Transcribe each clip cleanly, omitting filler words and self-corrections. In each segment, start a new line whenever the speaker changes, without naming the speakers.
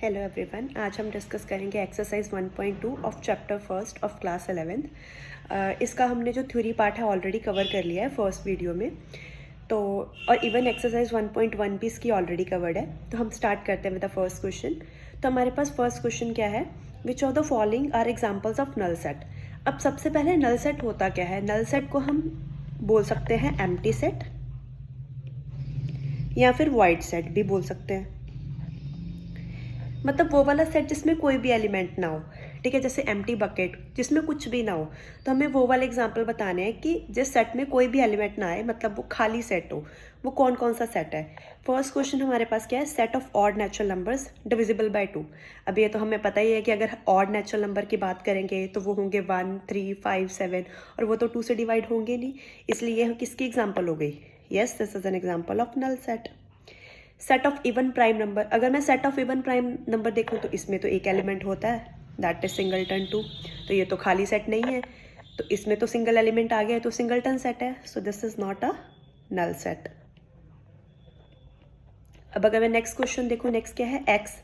Hello everyone, आज हम discuss करेंगे exercise 1.2 of chapter first of class 11th। इसका हमने जो थ्योरी पार्ट है ऑलरेडी कवर कर लिया है फर्स्ट वीडियो में। तो और इवन एक्सरसाइज 1.1 भी इसकी ऑलरेडी कवर्ड है। तो हम स्टार्ट करते हैं विद द फर्स्ट क्वेश्चन। तो हमारे पास फर्स्ट क्वेश्चन क्या है, which of the following are examples of null set. अब सबसे पहले नल सेट होता क्या है। नल सेट को हम बोल सकते हैं एम्प्टी सेट या फिर वाइड सेट भी बोल सकते हैं। मतलब वो वाला सेट जिसमें कोई भी एलिमेंट ना हो, ठीक है। जैसे एम्प्टी बकेट जिसमें कुछ भी ना हो। तो हमें वो वाले एग्जांपल बताने हैं कि जिस सेट में कोई भी एलिमेंट ना आए, मतलब वो खाली सेट हो। वो कौन कौन सा सेट है। फर्स्ट क्वेश्चन हमारे पास क्या है, set of odd natural numbers divisible by 2। अब ये तो हमें पता ही है कि अगर ऑड नेचुरल नंबर की बात करेंगे तो वो होंगे 1, 3, 5, 7, और वो तो 2 से डिवाइड होंगे नहीं। इसलिए ये किसकी एग्जाम्पल हो गई। Yes, this is an example of null set. Set of even prime number, अगर मैं set of even prime number देखूं तो इसमें तो एक एलिमेंट होता है, दैट इज सिंगलटन 2। तो ये तो खाली सेट नहीं है, तो इसमें तो सिंगल एलिमेंट आ गया है, तो सिंगलटन सेट है। So this is not a null set. अब अगर मैं नेक्स्ट क्वेश्चन देखूं, नेक्स्ट क्या है, x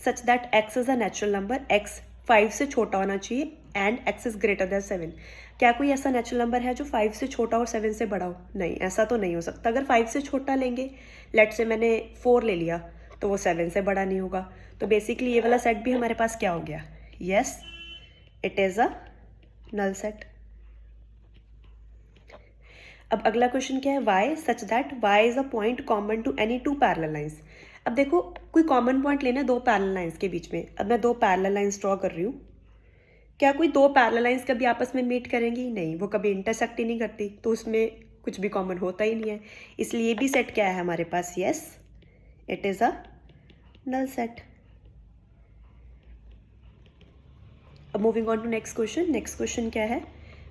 such that x is a natural number, x 5 से छोटा होना चाहिए and x is greater than 7। क्या कोई ऐसा नेचुरल नंबर है जो 5 से छोटा और 7 से बड़ा हो। नहीं, ऐसा तो नहीं हो सकता। अगर 5 से छोटा लेंगे, लेट से मैंने 4 ले लिया, तो वो 7 से बड़ा नहीं होगा। तो बेसिकली ये वाला सेट भी हमारे पास क्या हो गया, yes, it is a null set. अब अगला क्वेश्चन क्या है, y such that y is a point common to any two parallel lines. अब देखो, कोई कॉमन पॉइंट लेना है दो पैरेलल लाइंस के बीच में। अब मैं दो पैरेलल लाइंस ड्रॉ कर रही हूँ। क्या कोई दो पैरेलल लाइंस कभी आपस में मीट करेंगी? नहीं, वो कभी इंटरसेक्ट ही नहीं करती, तो उसमें कुछ भी कॉमन होता ही नहीं है। इसलिए ये भी सेट क्या है हमारे पास, yes, it is a null set. अब moving on to next question. Next question क्या है,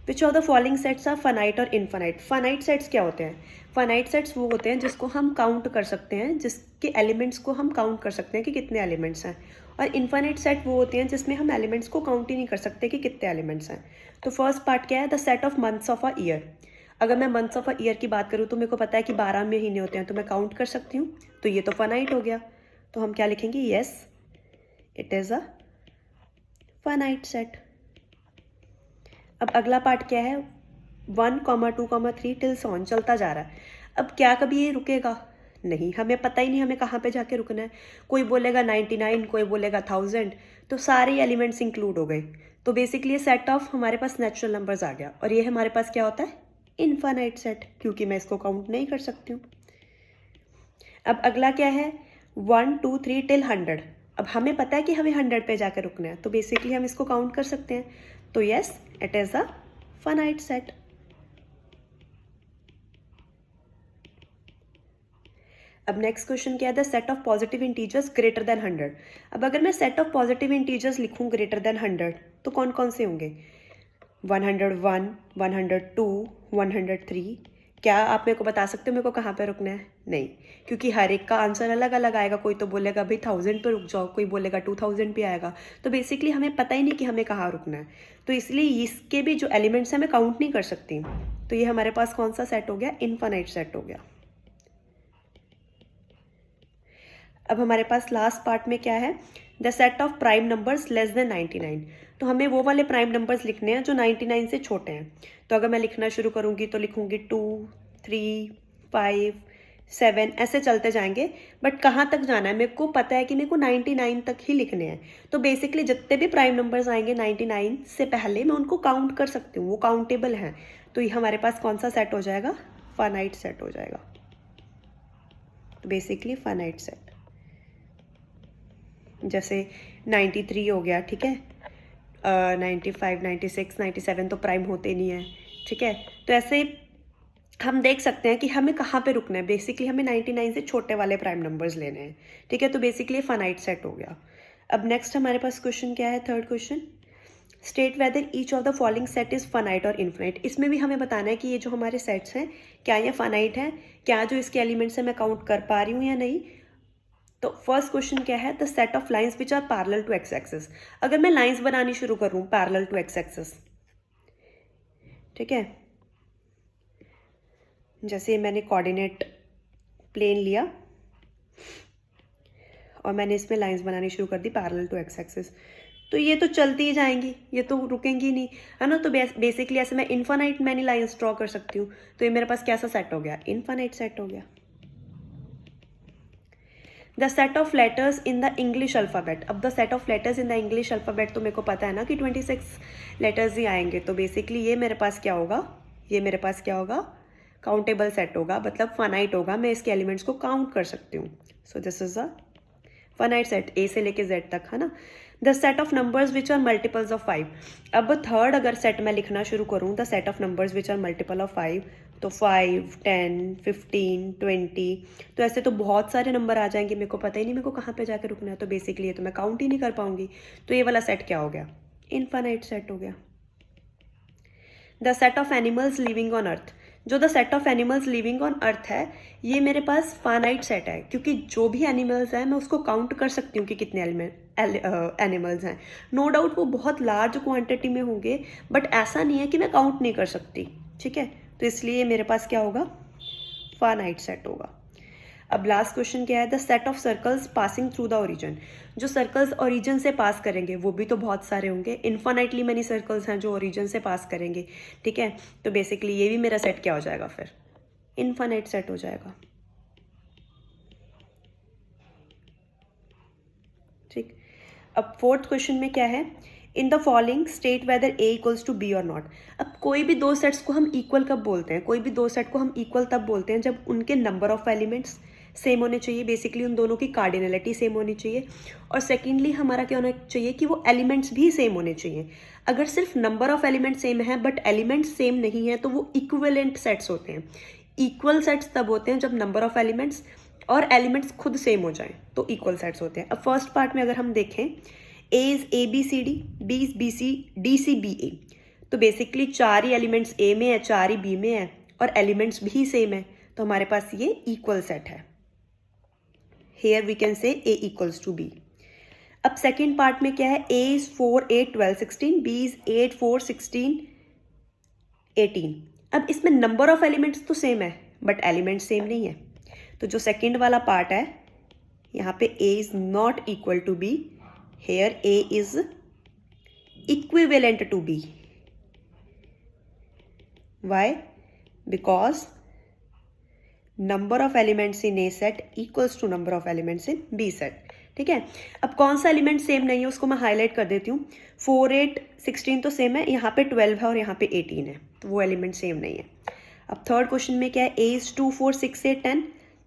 which of the following sets are finite और इनफाइनाइट। फाइनाइट सेट्स क्या होते हैं। फाइनाइट सेट्स वो होते हैं जिसको हम काउंट कर सकते हैं, जिसके एलिमेंट्स को हम काउंट कर सकते हैं कि कितने एलिमेंट्स हैं। और इनफाइनाइट सेट वो होते हैं जिसमें हम एलिमेंट्स को काउंट ही नहीं कर सकते कि कितने एलिमेंट्स हैं। तो फर्स्ट पार्ट क्या है, the set of months of a year. अगर मैं मंथ्स ऑफ अ ईयर की बात करूँ तो मेरे को पता है कि 12 महीने होते हैं, तो मैं काउंट कर सकती हूँ। तो ये तो फाइनाइट हो गया। तो हम क्या लिखेंगे, yes, it is a finite set. अब अगला पार्ट क्या है, 1, 2, 3 टिल सॉन चलता जा रहा है। अब क्या कभी ये रुकेगा? नहीं, हमें पता ही नहीं हमें कहाँ पे जाके रुकना है। कोई बोलेगा 99, कोई बोलेगा 1000, तो सारे एलिमेंट्स इंक्लूड हो गए। तो बेसिकली ये सेट ऑफ हमारे पास नेचुरल नंबर्स आ गया, और ये हमारे पास क्या होता है, इनफाइनाइट सेट, क्योंकि मैं इसको काउंट नहीं कर सकती हूँ। अब अगला क्या है, 1, 2, 3 टिल 100। अब हमें पता है कि हमें 100 पे जाकर रुकना है, तो बेसिकली हम इसको काउंट कर सकते हैं। तो yes, it is a finite set. अब नेक्स्ट क्वेश्चन क्या है, the set of positive integers greater than 100। अब अगर मैं सेट ऑफ पॉजिटिव इंटीजर्स लिखूं ग्रेटर देन 100, तो कौन कौन से होंगे, 101, 102, 103। क्या आप मेरे को बता सकते हो मेरे को कहाँ पे रुकना है? नहीं, क्योंकि हर एक का आंसर अलग अलग आएगा। कोई तो बोलेगा भाई 1000 पे रुक जाओ, कोई बोलेगा 2000 पे आएगा। तो बेसिकली हमें पता ही नहीं कि हमें कहाँ रुकना है, तो इसलिए इसके भी जो एलिमेंट्स हैं मैं काउंट नहीं कर सकती। तो ये हमारे पास कौन सा सेट हो गया, इनफाइनाइट सेट हो गया। अब हमारे पास लास्ट पार्ट में क्या है, the set of prime numbers less than 99। तो हमें वो वाले प्राइम नंबर्स लिखने हैं जो 99 से छोटे हैं। तो अगर मैं लिखना शुरू करूँगी तो लिखूँगी 2, 3, 5, 7, ऐसे चलते जाएंगे। बट कहाँ तक जाना है, मेरे को पता है कि मेरे को 99 तक ही लिखने हैं। तो बेसिकली जितने भी प्राइम नंबर्स आएंगे 99 से पहले, मैं उनको काउंट कर सकती हूँ, वो काउंटेबल हैं। तो ये हमारे पास कौन सा सेट हो जाएगा, फाइनाइट सेट हो जाएगा। तो बेसिकली फाइनाइट सेट, जैसे 93 हो गया, ठीक है, 95, 96, 97 तो प्राइम होते नहीं है, ठीक है। तो ऐसे हम देख सकते हैं कि हमें कहाँ पे रुकना है। बेसिकली हमें 99 से छोटे वाले प्राइम नंबर्स लेने हैं, ठीक है। तो बेसिकली फाइनाइट सेट हो गया। अब नेक्स्ट हमारे पास क्वेश्चन क्या है, third question, state whether each of the following set is finite और इनफाइनाइट। इसमें भी हमें बताना है कि ये जो हमारे सेट्स हैं क्या ये फाइनाइट हैं, क्या जो इसके एलिमेंट्स हैं मैं काउंट कर पा रही हूँ या नहीं। तो फर्स्ट क्वेश्चन क्या है, the set of lines which are parallel to x axis. अगर मैं लाइंस बनानी शुरू करूं पैरेलल टू एक्स एक्सिस, ठीक है, जैसे मैंने कोऑर्डिनेट प्लेन लिया और मैंने इसमें लाइंस बनानी शुरू कर दी पैरेलल टू एक्स एक्सिस, तो ये तो चलती ही जाएंगी, ये तो रुकेंगी नहीं, है ना। तो बेसिकली ऐसे मैं इन्फानाइट मैनी लाइंस ड्रॉ कर सकती हूँ। तो ये मेरे पास कैसा सेट हो गया, इन्फानाइट सेट हो गया। The set of letters in the English alphabet. अब the set of letters in the English alphabet तो मेरे को पता है ना कि 26 लेटर्स ही आएंगे। तो बेसिकली ये मेरे पास क्या होगा, ये मेरे पास क्या होगा, काउंटेबल सेट होगा, मतलब फाइनाइट होगा, मैं इसके एलिमेंट्स को काउंट कर सकती हूँ। So this is a finite set, A से लेके जेड तक, है ना। The set of numbers which are multiples of 5। अब थर्ड अगर सेट मैं लिखना शुरू करूँ, the set of numbers which are multiple of 5, तो 5, 10, 15, 20, तो ऐसे तो बहुत सारे नंबर आ जाएंगे, मेरे को पता ही नहीं मेरे को कहाँ पे जाके रुकना है। तो बेसिकली ये तो मैं काउंट ही नहीं कर पाऊंगी। तो ये वाला सेट क्या हो गया, इनफाइनाइट सेट हो गया। The set of animals living on earth. जो the set of animals living on earth है, ये मेरे पास फाइनाइट सेट है, क्योंकि जो भी एनिमल्स हैं मैं उसको काउंट कर सकती हूँ कि कितने एनिमल्स हैं। नो डाउट वो बहुत लार्ज क्वांटिटी में होंगे, बट ऐसा नहीं है कि मैं काउंट नहीं कर सकती, ठीक है। तो इसलिए मेरे पास क्या होगा, फाइनाइट सेट होगा। अब लास्ट क्वेश्चन क्या है, the set of circles passing through the origin. जो सर्कल्स ओरिजिन से पास करेंगे वो भी तो बहुत सारे होंगे, इन्फानाइटली मैनी सर्कल्स हैं जो ओरिजिन से पास करेंगे, ठीक है। तो बेसिकली ये भी मेरा सेट क्या हो जाएगा, फिर इन्फानाइट सेट हो जाएगा, ठीक। अब फोर्थ क्वेश्चन में क्या है, in the following state whether A equals to B और नॉट। अब कोई भी दो सेट्स को हम इक्वल कब बोलते हैं, कोई भी दो सेट को हम इक्वल तब बोलते हैं जब उनके नंबर ऑफ एलिमेंट्स सेम होने चाहिए, बेसिकली उन दोनों की कार्डिनलिटी सेम होनी चाहिए, और सेकेंडली हमारा क्या होना चाहिए कि वो एलिमेंट्स भी सेम होने चाहिए। अगर सिर्फ नंबर ऑफ एलिमेंट्स सेम है बट एलिमेंट्स सेम नहीं है तो वो इक्विवेलेंट सेट्स होते हैं। इक्वल सेट्स तब होते हैं जब नंबर ऑफ एलिमेंट्स और एलिमेंट्स खुद सेम हो जाएं, तो इक्वल सेट्स होते हैं। अब फर्स्ट पार्ट में अगर हम देखें, A is A B C D, B is B C, D C B A, तो बेसिकली चार ही एलिमेंट्स ए में है, चार ही बी में है, और एलिमेंट्स भी सेम है, तो हमारे पास ये इक्वल सेट है। Here we can say A equals to B. अब सेकेंड पार्ट में क्या है, ए इज 4, 8, 12, 16, बी इज 8, 4, 16, 18। अब इसमें नंबर ऑफ एलिमेंट्स तो सेम है बट एलिमेंट्स सेम नहीं है। तो जो सेकेंड वाला पार्ट है, यहाँ पे A is not equal to B, here A is equivalent to B. Why? Because number of elements in A set equals to number of elements in B set, ठीक है। अब कौन सा एलिमेंट सेम नहीं है उसको मैं हाईलाइट कर देती हूँ। 4, 8, 16 तो सेम है, यहाँ पे 12 है और यहाँ पे 18 है, तो वो एलिमेंट सेम नहीं है। अब थर्ड क्वेश्चन में क्या है, ए इज 2, 4, 6, 8, 10,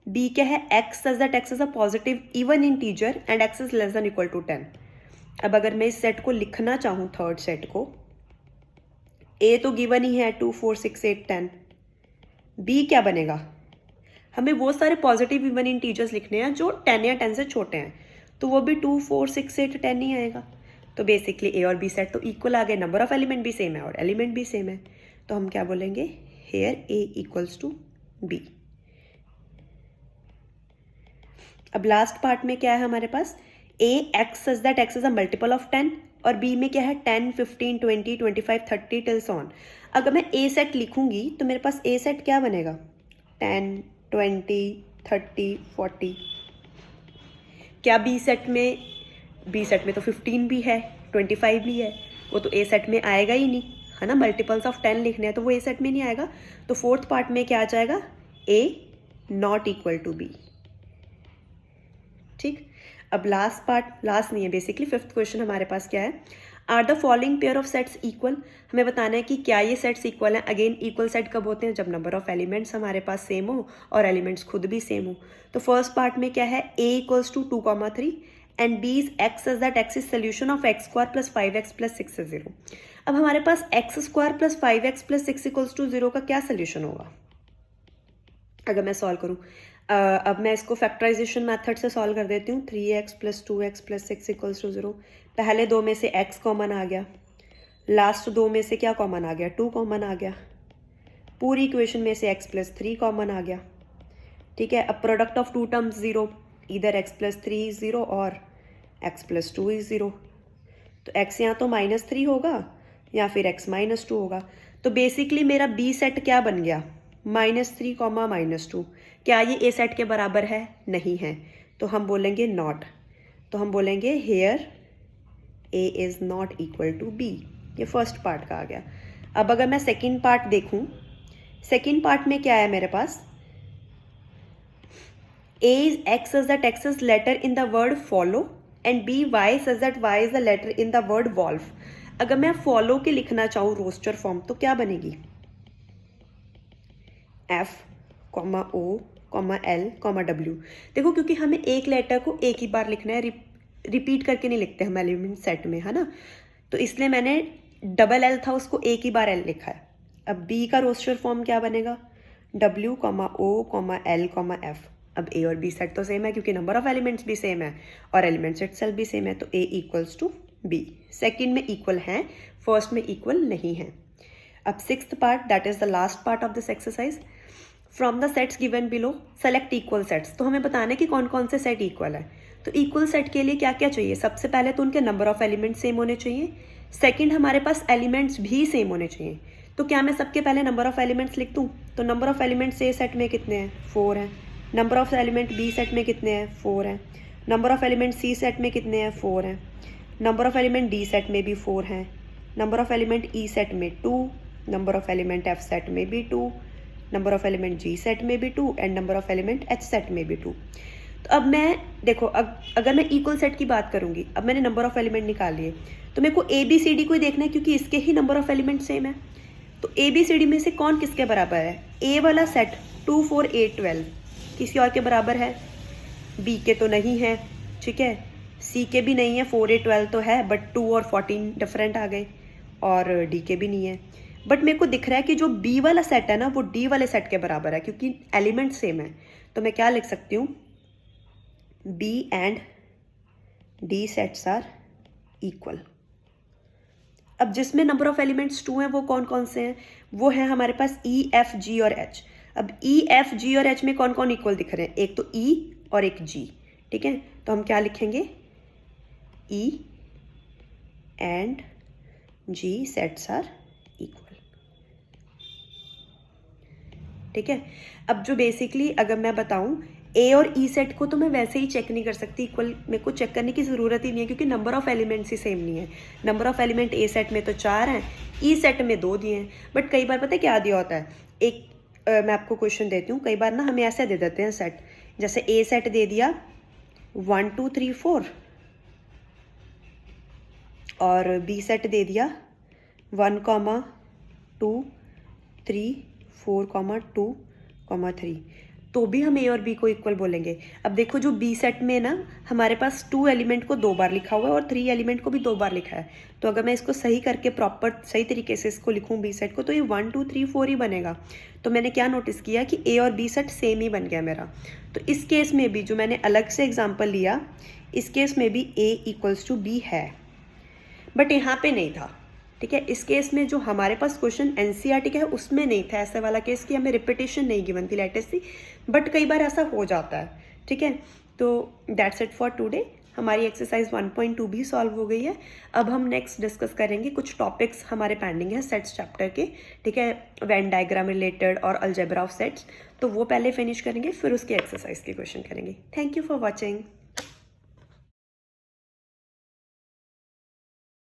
बी क्या है, x such that x is a positive even integer and x is less than equal to 10। अब अगर मैं इस सेट को लिखना चाहूँ, थर्ड सेट को, ए तो गिवन ही है 2, 4, 6, 8, 10, बी क्या बनेगा, हमें वो सारे पॉजिटिव इवन इंटीजर्स लिखने हैं जो 10 या 10 से छोटे हैं, तो वो भी 2, 4, 6, 8, 10 ही आएगा। तो बेसिकली ए और बी सेट तो इक्वल आ गए, नंबर ऑफ एलिमेंट भी सेम है और एलिमेंट भी सेम है, तो हम क्या बोलेंगे, here A equals to B. अब लास्ट पार्ट में क्या है हमारे पास, A X such that x is a multiple of 10, और बी में क्या है 10, 15, 20, 25, 30 टिल सो ऑन। अगर मैं ए सेट लिखूंगी तो मेरे पास ए सेट क्या बनेगा, 10, 20, 30, 40। क्या बी सेट में तो 15 भी है, 25 भी है, वो तो ए सेट में आएगा ही नहीं, है ना। मल्टीपल्स ऑफ 10 लिखने हैं तो वो ए सेट में नहीं आएगा। तो फोर्थ पार्ट में क्या आ जाएगा, ए नॉट इक्वल टू बी, ठीक। अब लास्ट पार्ट, लास्ट नहीं है बेसिकली, फिफ्थ क्वेश्चन हमारे पास क्या है, are the following pair of sets equal. हमें बताना है कि क्या ये सेट्स इक्वल हैं। अगेन इक्वल सेट कब होते हैं, जब नंबर ऑफ एलिमेंट्स हमारे पास सेम हो और एलिमेंट्स खुद भी सेम हो। तो फर्स्ट पार्ट में क्या है, A equals to 2, 3 and B is X such that x is solution of X square plus 5x plus 6 is 0। अब हमारे पास X square plus 5x plus 6 equals to 0 का क्या सोल्यूशन होगा, अगर मैं सॉल्व करूँ। अब मैं इसको फैक्टराइजेशन मेथड से सॉल्व कर देती हूँ। 3x plus 2x plus 6 equals to 0। पहले दो में से x कॉमन आ गया, लास्ट दो में से क्या कॉमन आ गया, 2 कॉमन आ गया, पूरी इक्वेशन में से x प्लस 3 कॉमन आ गया, ठीक है। अब प्रोडक्ट ऑफ 2 टर्म्स 0, इधर x प्लस 3 इज 0 और x प्लस 2 इज 0। तो x यहाँ तो -3 होगा या फिर x -2 होगा। तो बेसिकली मेरा बी सेट क्या बन गया, -3, -2। क्या ये ए सेट के बराबर है, नहीं है, तो हम बोलेंगे नॉट। तो हम बोलेंगे here A is not equal to B. ये फर्स्ट पार्ट का आ गया। अब अगर मैं सेकेंड पार्ट देखूं, सेकेंड पार्ट में क्या है मेरे पास, A X says that X is letter in the word follow and B Y says that Y is the letter in the word wolf। अगर मैं follow के लिखना चाहूँ रोस्टर फॉर्म तो क्या बनेगी, F, O, L, W। देखो क्योंकि हमें एक लेटर को एक ही बार लिखना है, रिपीट करके नहीं लिखते हम एलिमेंट सेट में, है ना, तो इसलिए मैंने डबल एल था उसको एक ही बार एल लिखा है। अब B का रोस्टर फॉर्म क्या बनेगा, W, O, L, F। अब ए और बी सेट तो सेम है क्योंकि नंबर ऑफ एलिमेंट्स भी सेम है और एलिमेंट सेट सेल्फ भी सेम है, तो ए इक्वल्स टू बी। सेकेंड में इक्वल हैं, फर्स्ट में इक्वल नहीं है। अब sixth part, that is the last part of this exercise. From the sets given below select equal sets. तो हमें बताना है कि कौन कौन से सेट इक्वल है। तो इक्वल सेट के लिए क्या क्या चाहिए, सबसे पहले तो उनके नंबर ऑफ एलिमेंट्स सेम होने चाहिए। सेकेंड, हमारे पास एलिमेंट्स भी सेम होने चाहिए। तो क्या मैं सबके पहले नंबर ऑफ एलिमेंट्स लिख दूँ, तो number of elements A set में कितने हैं, 4 हैं। Number of element B set में कितने हैं, 4 हैं। Number of element C set में कितने हैं, 4 हैं। Number of element D set में भी 4 हैं। Number of element E set में 2, number of element F set में भी 2, number of element G set में भी 2 and number of element H set में भी 2। तो अब मैं देखो, अगर मैं इक्वल सेट की बात करूंगी, अब मैंने नंबर ऑफ एलिमेंट निकाल लिए, तो मेरे को ए बी सी डी को ही देखना है क्योंकि इसके ही नंबर ऑफ एलिमेंट सेम है। तो ए बी सी डी में से कौन किसके बराबर है, ए वाला सेट 2, 4, 8, 12 किसी और के बराबर है, बी के तो नहीं है, ठीक है, सी के भी नहीं है, 4, 8, 12 तो है बट 2 और 14 डिफरेंट आ गए, और डी के भी नहीं है। बट मेरे को दिख रहा है कि जो बी वाला सेट है ना वो डी वाले सेट के बराबर है क्योंकि एलिमेंट सेम है। तो मैं क्या लिख सकती हूँ, B and D sets are equal. अब जिसमें नंबर ऑफ एलिमेंट्स 2 हैं वो कौन कौन से हैं, वो है हमारे पास ई, एफ, जी और एच। अब ई, एफ, जी और एच में कौन कौन इक्वल दिख रहे हैं, एक तो ई और एक जी, ठीक है। तो हम क्या लिखेंगे, E and G sets are equal, ठीक है। अब जो बेसिकली अगर मैं बताऊं, ए और ई सेट को तो मैं वैसे ही चेक नहीं कर सकती इक्वल, मेरे को चेक करने की ज़रूरत ही नहीं है क्योंकि number of elements he same नहीं है। Number of element A set में तो 4 हैं, ई सेट में 2 दिए हैं। बट कई बार पता है क्या दिया होता है, एक मैं आपको क्वेश्चन देती हूँ, कई बार ना हमें ऐसे दे देते हैं सेट, जैसे ए सेट दे दिया 1, 2, 3, 4 और बी सेट दे दिया 1, 2, 3, 4, 2, 3, तो भी हम ए और बी को इक्वल बोलेंगे। अब देखो जो बी सेट में ना हमारे पास 2 एलिमेंट को 2 बार लिखा हुआ है और 3 एलिमेंट को भी 2 बार लिखा है, तो अगर मैं इसको सही करके प्रॉपर सही तरीके से इसको लिखूं बी सेट को, तो ये 1, 2, 3, 4 ही बनेगा। तो मैंने क्या नोटिस किया कि ए और बी सेट सेम ही बन गया मेरा। तो इस केस में भी जो मैंने अलग से एग्जाम्पल लिया, इस केस में भी ए इक्वल्स टू बी है, बट यहाँ पे नहीं था, ठीक है। इस केस में जो हमारे पास क्वेश्चन एनसीईआरटी का है उसमें नहीं था ऐसे वाला केस कि हमें रिपीटेशन नहीं गिवन थी लेटेस्ट सी, बट कई बार ऐसा हो जाता है, ठीक है। तो दैट्स इट फॉर टुडे। हमारी एक्सरसाइज 1.2 भी सॉल्व हो गई है। अब हम नेक्स्ट डिस्कस करेंगे, कुछ टॉपिक्स हमारे पेंडिंग है सेट्स चैप्टर के, ठीक है, वेन डायग्राम रिलेटेड और अलजेब्रा ऑफ सेट्स, तो वो पहले फिनिश करेंगे फिर उसके एक्सरसाइज के क्वेश्चन करेंगे। Thank you for watching.